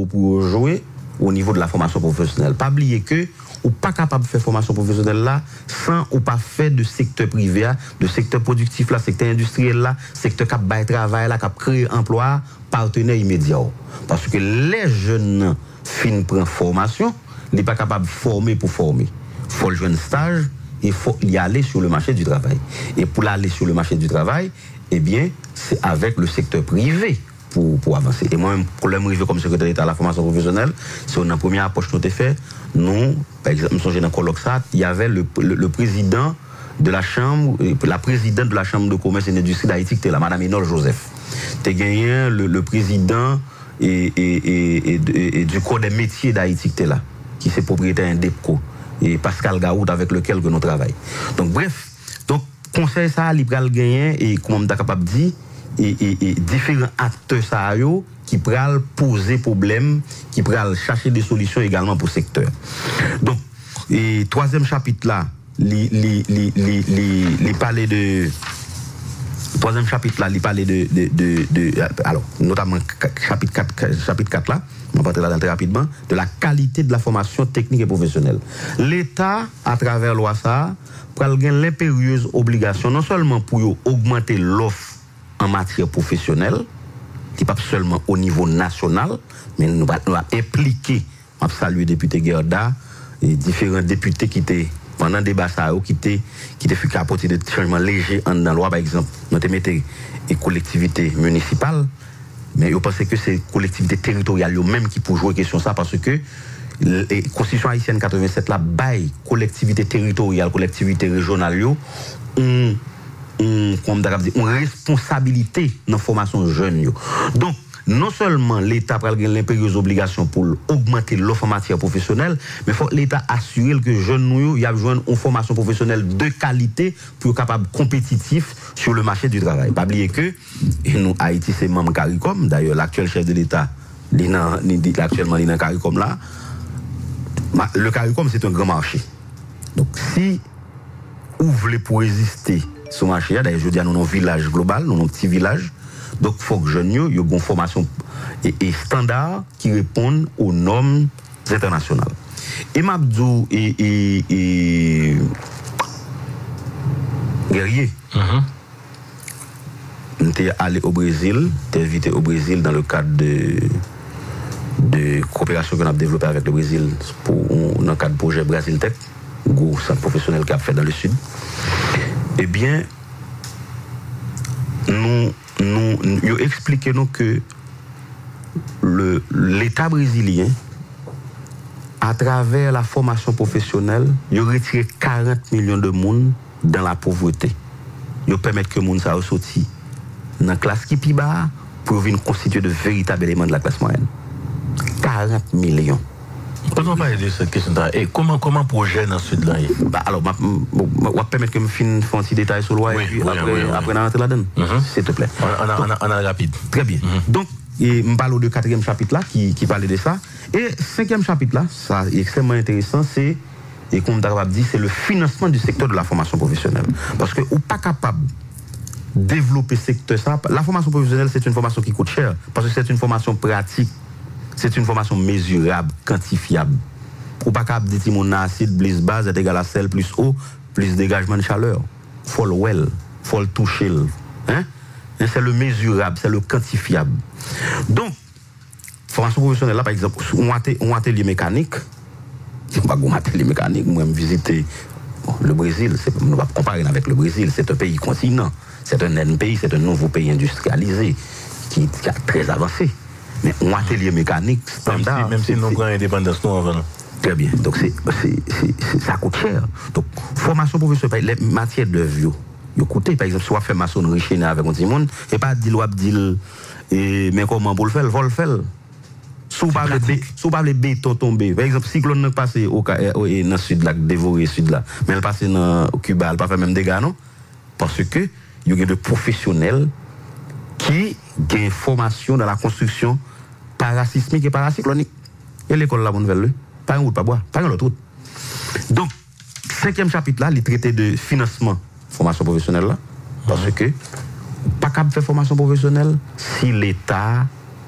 pour jouer au niveau de la formation professionnelle. Pas oublier que ou pas capable de faire formation professionnelle là sans ou pas faire de secteur privé, de secteur productif là, secteur industriel là, secteur cap bail travail là, cap créer emploi, partenaire immédiat. Parce que les jeunes fin prend formation, il n'est pas capable de former pour former. Il faut le jouer un stage, il faut y aller sur le marché du travail. Et pour aller sur le marché du travail, eh bien, c'est avec le secteur privé pour avancer. Et moi-même, pour le arriver comme secrétaire d'État à la formation professionnelle, c'est une première approche que nous avons fait. Nous, par exemple, nous sommes dans colloque ça, il y avait le président de la chambre, la présidente de la chambre de commerce et d'industrie d'Haïti, qui était là, Madame Enol Joseph. Tu as gagné le président et du corps des métiers d'Haïti, qui était là, qui est propriétaire d'EPCO, et Pascal Gaout, avec lequel nous travaillons. Donc, bref, donc, conseil ça, il va gagner, et comme on est capable de dire, et différents acteurs ça qui pourraient poser problème, qui pourraient chercher des solutions également pour le secteur. Donc, et troisième chapitre là, il parlait de troisième chapitre là, il parlait de alors notamment chapitre 4 là, on va parler là très rapidement, de la qualité de la formation technique et professionnelle. L'État à travers loi ça prend l'impérieuse obligation non seulement pour augmenter l'offre en matière professionnelle, qui pas seulement au niveau national, mais nous va impliquer, on saluer député Gerda et différents députés qui étaient pendant le débat qui étaient fait apporter des changements légers dans la loi, par exemple, nous avons mis les collectivités municipales, mais je pense que c'est les collectivités territoriales même qui peuvent jouer question ça, parce que la Constitution haïtienne 87 là, bail collectivité territoriale, collectivité régionale, comme une responsabilité dans la formation jeune. Donc, non seulement l'État a l'impérieuse obligation pour augmenter l'offre en matière professionnelle, mais il faut l'État assurer que les jeunes y a besoin d'une formation professionnelle de qualité pour être capable compétitif sur le marché du travail. Pas oublier que nous, Haïti, c'est membre CARICOM. D'ailleurs, l'actuel chef de l'État, actuellement, il est dans CARICOM là. Le CARICOM, c'est un grand marché. Donc, si vous voulez pour résister sur le marché, d'ailleurs, je dis à nous, village global, nos petits villages. Donc, il faut que les jeunes aient une formation et standard qui répondent aux normes internationales. Et Mabdou et Guerrier, on est allé au Brésil, on est invité au Brésil dans le cadre de coopération qu'on a développée avec le Brésil dans le cadre du projet Brazil Tech, gros centre professionnel qu'on a fait dans le sud. Eh bien, nous expliquons que l'État brésilien, à travers la formation professionnelle, il a retiré 40 millions de monde dans la pauvreté. Il permet que les gens sortent dans la classe qui est bas pour venir constituer de véritables éléments de la classe moyenne. 40 millions. Comment on va aider cette question-là? Et comment projet dans ce sud-là? Alors, on va permettre que je finisse un petit détail sur le loi et puis après on rentre là-dedans. S'il te plaît. On a rapide. Très bien. Donc, je parle du 4e chapitre là qui parlait de ça. Et 5e chapitre là, ça est extrêmement intéressant, c'est, et comme tu as dit, c'est le financement du secteur de la formation professionnelle. Parce que vous n'êtes pas capable de développer ce secteur ça. La formation professionnelle, c'est une formation qui coûte cher, parce que c'est une formation pratique. C'est une formation mesurable, quantifiable. Ou pas capable de dire mon acide plus base est égal à sel plus eau, plus dégagement de chaleur. Il faut le well, il faut le toucher. Hein? C'est le mesurable, c'est le quantifiable. Donc, formation professionnelle, là, par exemple, un atelier mécanique, si on va un atelier mécanique, moi, je visiter le Brésil, on ne va pas comparer avec le Brésil, c'est un pays continent, c'est un pays, c'est un nouveau pays industrialisé qui est très avancé. Mais un atelier mécanique standard. Même si nous avons indépendance, nous avant. Très bien. Donc, ça coûte cher. Donc, formation professionnelle, les matières d'œuvre, ils coûtent. Par exemple, si on fait maçonnerie chez nous avec un petit monde, et pas dire, mais comment pour le faire, il faut le faire. Si on parle de béton tombé, par exemple, si l'on passe dans le sud, là, dévoré le sud, là, mais elle passe dans Cuba, elle ne pas faire même dégâts, non? Parce que il y a des professionnels qui ont une formation dans la construction parasismique et paracyclonique. Et l'école là, bonne nouvelle, pas un route, pas bois, pas un autre route. Donc, 5e chapitre là, il traité de financement formation professionnelle là, parce que pas capable de faire formation professionnelle si l'État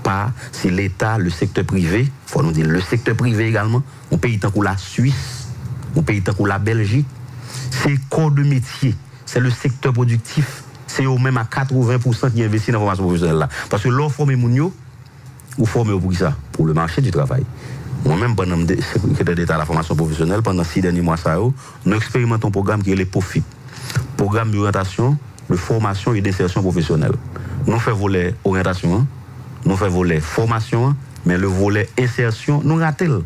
pas, c'est l'État, le secteur privé, il faut nous dire le secteur privé également, un pays tant que la Suisse, un pays tant que la Belgique, c'est le corps de métier, c'est le secteur productif, c'est au même à 80% qui investit dans la formation professionnelle là. Parce que l'on forme Mounio, ou forme pour ça, pour le marché du travail. Moi-même, pendant le secrétaire d'État à la formation professionnelle, pendant 6 derniers mois, nous expérimentons un programme qui est le POFIP, programme d'orientation, de formation et d'insertion professionnelle. Nous faisons volet orientation, nous faisons volet formation, mais le volet insertion, nous ratons.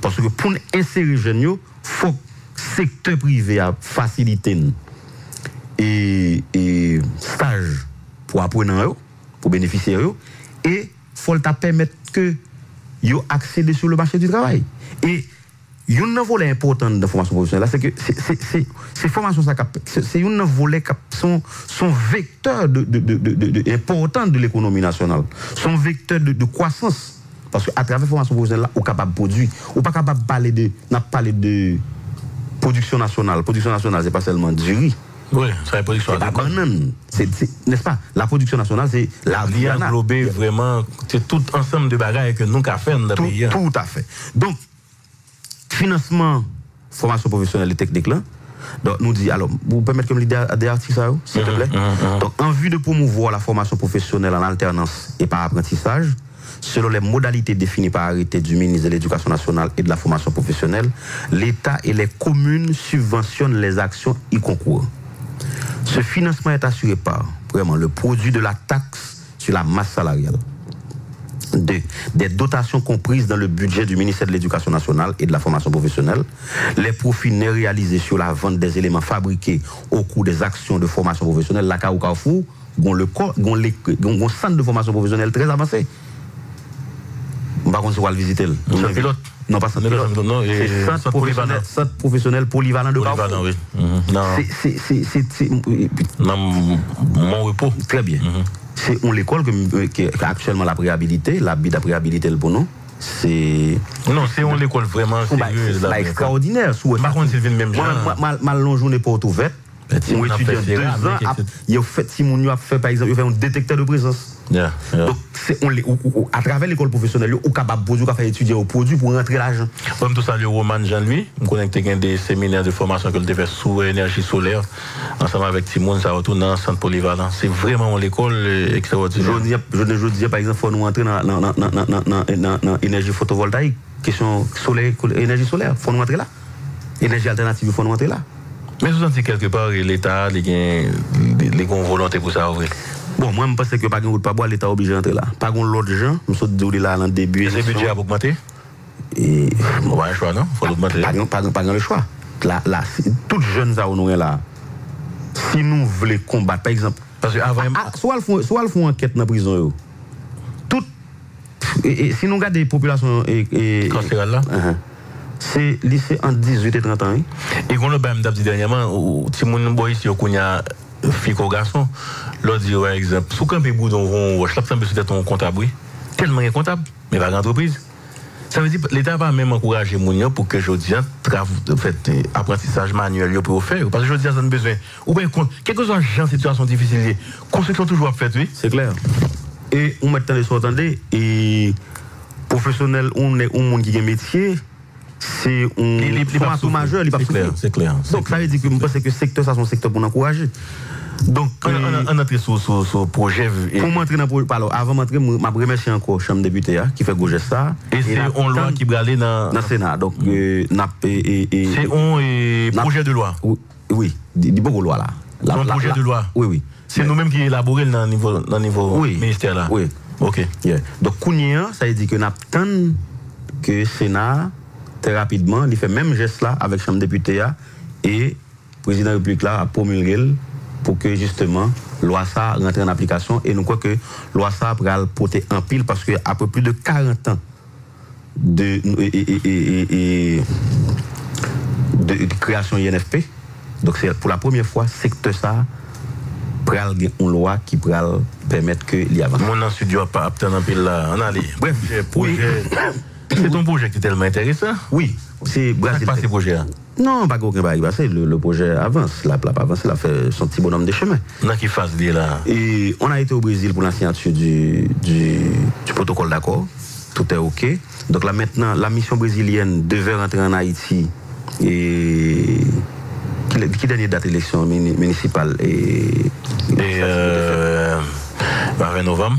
Parce que pour insérer les jeunes, il faut que le secteur privé a facilité et stage pour apprendre, pour bénéficier, et il faut permettre que ils accèdent sur le marché du travail. Et il y a un volet important de la formation professionnelle, c'est que ces formations, c'est un volet qui sont vecteur important de l'économie nationale, sont vecteur de croissance. Parce qu'à travers la formation professionnelle, on est capable de produire, on n'est pas capable de parler de production nationale. Production nationale, ce n'est pas seulement du riz. Oui, c'est la production nationale. N'est-ce pas? La production nationale, c'est la vie. Englobé vraiment, c'est tout ensemble de bagages que nous avons fait dans le pays. Tout à fait. Donc, financement, formation professionnelle et technique là. Donc, nous dit, alors, vous permettez que je me des artistes, s'il te plaît? Donc, en vue de promouvoir la formation professionnelle en alternance et par apprentissage, selon les modalités définies par arrêté du ministre de l'Éducation nationale et de la formation professionnelle, l'État et les communes subventionnent les actions y concourent. Ce financement est assuré par, vraiment, le produit de la taxe sur la masse salariale. 2. Des dotations comprises dans le budget du ministère de l'Éducation nationale et de la formation professionnelle, les profits nets réalisés sur la vente des éléments fabriqués au cours des actions de formation professionnelle, la Carrefour, ont un centre de formation professionnelle très avancé. Par contre, on va le visiter. C'est pilote. Non, pas centre pilote. Non, c'est centre professionnel polyvalent de Carrefour. Polyvalent, oui. Non. C'est mon repos. Très bien. C'est l'école qui actuellement la préhabilité, la bide à préhabilité pour nous. C'est. Non, c'est l'école vraiment sérieuse. C'est extraordinaire. Par contre, c'est le même genre. Mal long journée porte ouverte. Mon étudiant 2 ans, il a fait, si mon a fait par exemple, il a fait un détecteur de présence. Donc, à travers l'école professionnelle, on est capable de faire étudier au produit pour rentrer l'argent. Comme tout ça, le Roman Jean-Louis, je connecte des séminaires de formation que je fait sous énergie solaire, ensemble avec Timon, ça retourne dans le centre polyvalent. C'est vraiment l'école extraordinaire. Je dis, par exemple, il faut nous entrer dans l'énergie photovoltaïque, question solaire, énergie solaire, il faut nous entrer là. Énergie alternative, il faut nous entrer là. Mais vous sentez quelque part l'État, les volonté pour ça ouvrir. Bon, moi, je pense que pas de route pas boire, l'État est obligé d'entrer là. Pas de l'autre gens, nous sommes dit là dans le début. Le budget a augmenté? Et. Bon, pas un choix, non? Il faut l'augmenter. Pas le choix. Là, toutes jeunes à nous là, si nous voulons combattre, par exemple. Parce que avant. Soit elles font enquête dans la prison. Si nous regardons des populations. Carcérales là? C'est lycée entre 18 et 30 ans. Et quand on a dit dernièrement, si mon boy ici, on a fille ou garçon, l'on dit par exemple, sous campé boudon, je l'ai peut-être ton comptable, tellement comptable, mais pas d'entreprise. Ça veut dire que l'État va même encourager les gens pour que je dise apprentissage manuel pour faire. Parce que je dis ça a besoin. Ou bien, quel que soit la situation difficile, construction toujours faite, oui. C'est clair. Et on met les entendez, et professionnel, on est un monde qui a un métier. C'est un formation majeur, c'est clair. Donc ça veut dire que je pense que le secteur, ça c'est un secteur pour encourager. Donc, on entre sur le projet. Pour m'entrer dans le projet, avant d'entrer, je remercie encore la Chambre député qui fait gauche ça. Et c'est une loi qui va aller dans le Sénat. Donc, c'est un projet de loi. Oui, il y a beaucoup de lois là. Un projet de loi. Oui. C'est nous-mêmes qui élaborons dans le niveau ministère là. Oui. Ok. Donc, ça veut dire que nous attendons que le Sénat, très rapidement, il fait même geste là avec la Chambre député et le président de la République là a promulgué pour que justement loi ça rentre en application et nous croyons que loi ça va porter en pile parce que après plus de 40 ans de création INFP, donc c'est pour la première fois secteur ça pral une loi qui pral permettre que il y avance. Mon studio a pas obtenu en pile là, on allait. Bref, projet. C'est ton projet qui est tellement intéressant. Oui, c'est Brésil. C'est pas ces projets là. Non, pas aucun bail passé. Le projet avance. La pas avancé, il a fait son petit bonhomme de chemin. Dans qui phase il est là? Et on a été au Brésil pour la signature du protocole d'accord. Tout est OK. Donc là maintenant, la mission brésilienne devait rentrer en Haïti. Et qui dernière date d'élection municipale et 20 novembre.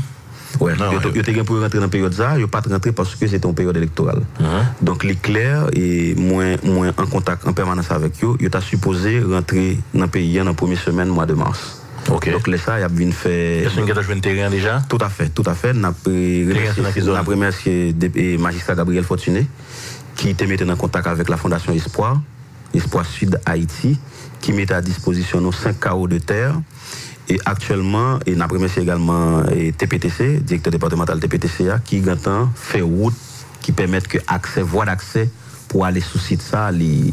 Ouais, il était pour rentrer dans la période ça, il n'a pas rentré parce que c'était une période électorale. Donc l'éclair et moins en contact en permanence avec eux, il a supposé rentrer dans le pays dans la première semaine mois de mars. Okay. Donc là ça, il a bien fait. Est-ce que tu as joué un terrain déjà? Tout à fait. On a remercié le magistrat Gabriel Fortuné qui te mettait en contact avec la Fondation Espoir Sud Haïti, qui mettait à disposition nos 5 carreaux de terre. Et actuellement, on a remercié également TPTC, directeur départemental TPTCA, qui maintenant fait route qui permettent que accès, voie d'accès pour aller sous site ça, les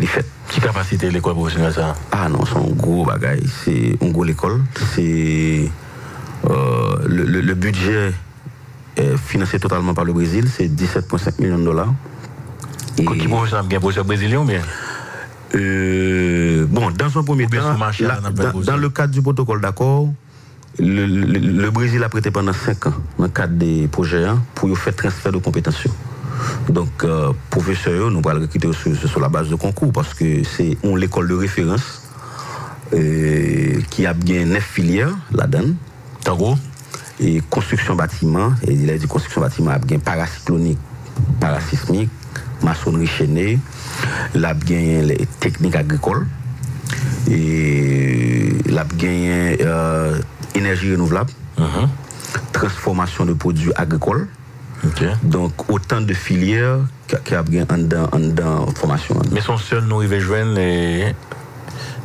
fêtes. Qui capacité l'école professionnelle ça? Ah non, c'est un gros bagaille, c'est une grosse école. C'est le budget est financé totalement par le Brésil, c'est 17,5 millions de dollars. Et qui professionnel bien projet brésilien ou bien? Bon, dans un premier temps, dans le cadre du protocole d'accord, le Brésil a prêté pendant 5 ans dans le cadre des projets pour faire transfert de compétences. Donc, professeurs, nous allons recruter sur la base de concours parce que c'est l'école de référence qui a bien 9 filières là-dedans. En gros? Et construction bâtiment, et il a dit construction bâtiment a bien paracyclonique, parasismique, maçonnerie chaînée, la bien les techniques agricoles et la bien énergie renouvelable, transformation de produits agricoles. Okay. Donc autant de filières qui a bien en formation. Mais son seul nous arrive joindre et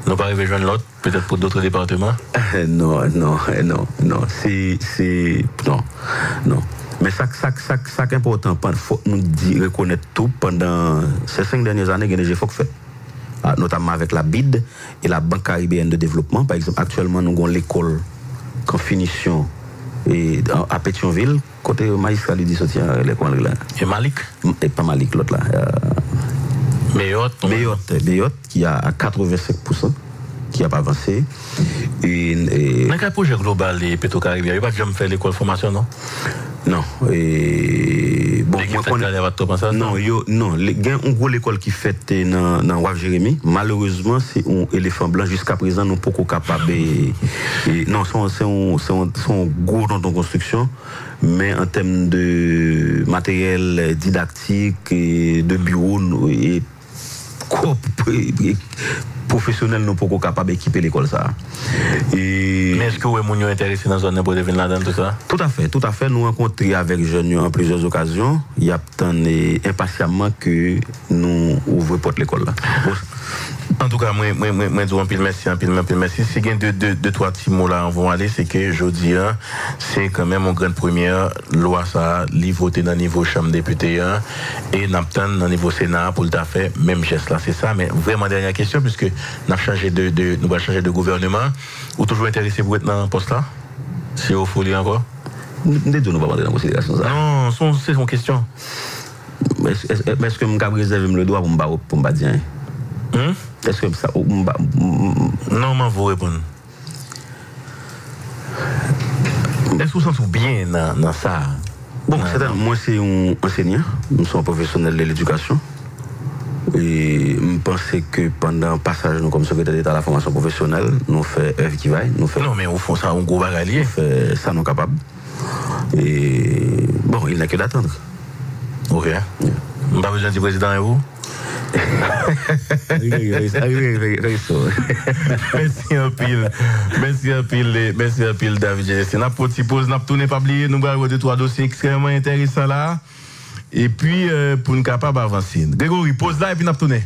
nous pas arriver joindre l'autre, peut-être pour d'autres départements. Non. C'est non. Mais ça qui est important, il faut nous reconnaître tout pendant ces 5 dernières années, il y a des efforts faits. Notamment avec la BID et la Banque caribéenne de développement. Par exemple, actuellement, nous avons l'école en finition et à Pétionville, côté magistrat lui dit sortir l'école là. Et Malik? Et pas Malik, l'autre là. Méotte, qui a à 85%, qui n'a pas avancé. Mais quel projet global des Petro-Caribéens? Il n'y a pas jamais fait l'école de formation, non? Non. Et bon, non, il y a une grosse école qui fait dans Waf Jérémy. Malheureusement, c'est un éléphant blanc. Jusqu'à présent, nous ne sommes pas capables. Non, c'est un gros dans ton construction. Mais en termes de matériel didactique, et de bureau, et professionnels nous pas capables d'équiper l'école ça. Mais est-ce que vous êtes intéressé dans la zone pour devenir là-dedans tout ça? Tout à fait. Nous rencontrons avec jeunes en plusieurs occasions. Il y a impatiemment que nous ouvrons porte l'école là. En tout cas, moi dis un pile merci. Si il y a deux trois petits mots là, on va aller, c'est que je dis, c'est quand même une grande première loi ça, voté dans le niveau Chambre députés et n'abtend dans le niveau Sénat pour le faire même geste là, c'est ça. Mais vraiment dernière question, puisque nous allons changer de gouvernement, ou toujours intéressé pour être dans le poste là? Si vous voulez encore? Nous ne pouvons pas prendre en considération ça. Non, c'est son question. Est-ce que je vais réserver le droit pour me dire? Est-ce que ça. Non, mais vous répondre. Est-ce que vous sentez bien dans ça? Bon, moi, c'est un enseignant. Nous sommes professionnels de l'éducation. Et je pense que pendant le passage, nous, comme secrétaire d'État à la formation professionnelle, nous faisons œuvre qui va. Non, mais au fond, ça, on gros bagalier. Ça, nous sommes capables. Et bon, il n'a que d'attendre. Ok. Vous n'avez pas besoin du président et vous? Merci un pile David Génestin. N'a pas de pause, n'a pas pas oublier, nous allons avoir 2-3 dossiers extrêmement intéressants là. Et puis pour nous capable avancer. Grégory, pause là et puis n'a tourner.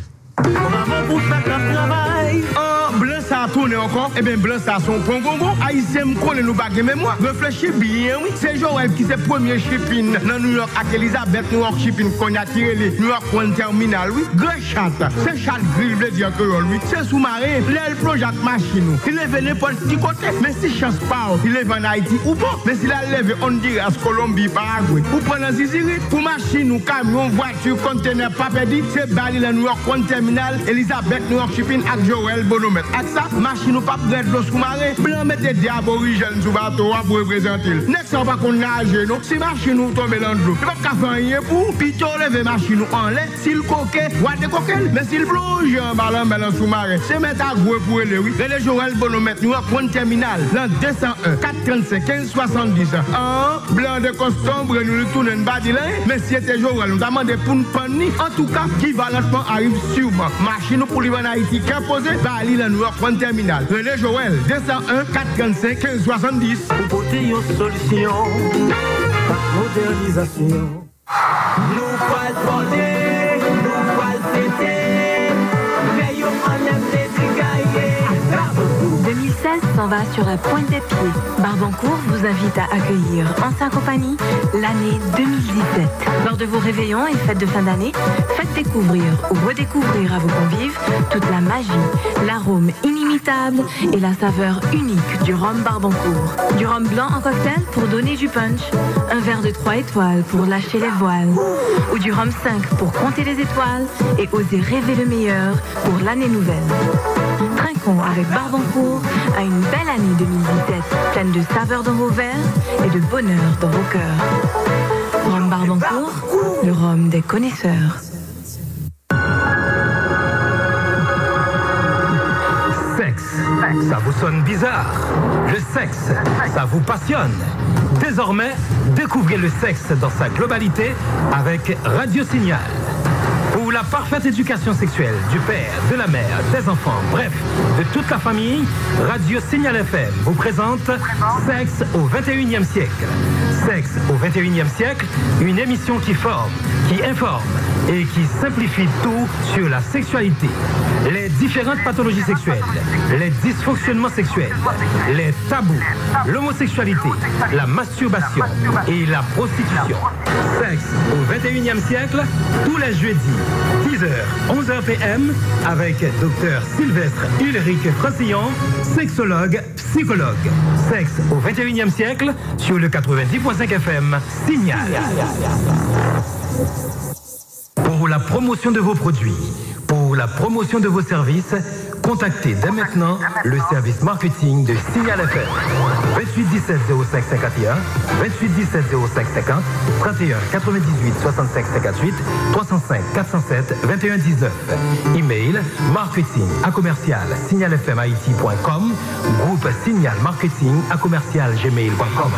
Blanc ça ça a tourné encore, et bien blanc ça son bon gongon. Haïtien me connaît nous baguer mémoire. Réfléchis bien, oui. C'est Joël qui c'est premier shipping dans New York avec Elizabeth New York shipping qu'on a tiré les New York Point Terminal, oui. Grand chat. C'est chat grill, veut dire que lui. C'est sous-marin. L'aile projette machine. Il est venu pour petit côté. Mais si chance pas, il est en Haïti ou pas. Mais s'il a levé Honduras, Colombie, Paraguay. Ou prendre Ziziri pour machine ou camion, voiture, conteneur, pas perdu. C'est Bali, le New York Point Terminal, Elizabeth New York shipping avec Joël Bonomètre. Avec ça, machine ou pas de l'eau sous-marin. Blanc mettez des aborigènes sous bateau pour représenter. Next, on va qu'on nage, non? Si machine ou tombe dans l'eau, il va pas faire rien pour. Puis tu lever machine ou en lait. S'il coquet, ou à des coquelles. Mais s'il plonge en ballon, dans sous-marin, c'est mettre à gouer pour lui, oui. Les Joël Bonomètre, New York Point Terminal, l'an 201, 435, 1570. Un blanc de costumbre, nous le tournons une badilin. Mais si c'était Joël, nous demandons pour nous prendre. En tout cas, qui valentement arrive sûrement. Machine pour lui en Haïti, qui a posé, va aller dans New York Point Terminal. René Joël, 201, 435, 1570. Pour porter une solution, modernisation. Nous pas demander, nous pas fêter, mais on aime les gailler. 2016 s'en va sur la pointe des pieds. Barbancourt vous invite à accueillir en sa compagnie l'année 2017. Lors de vos réveillons et fêtes de fin d'année, faites découvrir ou redécouvrir à vos convives toute la magie, l'arôme inimitable et la saveur unique du rhum Barbancourt. Du rhum blanc en cocktail pour donner du punch, un verre de 3 étoiles pour lâcher les voiles, ou du rhum 5 pour compter les étoiles et oser rêver le meilleur pour l'année nouvelle. Trinquons avec Barbancourt à une belle année 2017, pleine de saveurs dans vos verres et de bonheur dans vos cœurs. Rhum Barbancourt, le rhum des connaisseurs. Sexe, ça vous sonne bizarre. Le sexe, ça vous passionne. Désormais, découvrez le sexe dans sa globalité avec Radio Signal. Pour la parfaite éducation sexuelle du père, de la mère, des enfants, bref, de toute la famille, Radio Signal FM vous présente Sexe au 21e siècle. Sexe au 21e siècle, une émission qui forme, qui informe et qui simplifie tout sur la sexualité. Les différentes pathologies sexuelles, les dysfonctionnements sexuels, les tabous, l'homosexualité, la masturbation et la prostitution. Sexe au 21e siècle, tous les jeudis, 10h, 11h PM, avec Dr Sylvestre Ulrich Francillon, sexologue, psychologue. Sexe au 21e siècle, sur le 90.5 FM, Signal. Pour la promotion de vos produits, pour la promotion de vos services, contactez dès maintenant le service marketing de Signal FM. 28 17 05 51, 28 17 05 50, 31 98 65 58, 305 407 21 19. Email marketing@signalfmhaiti.com, groupe Signal Marketing @gmail.com.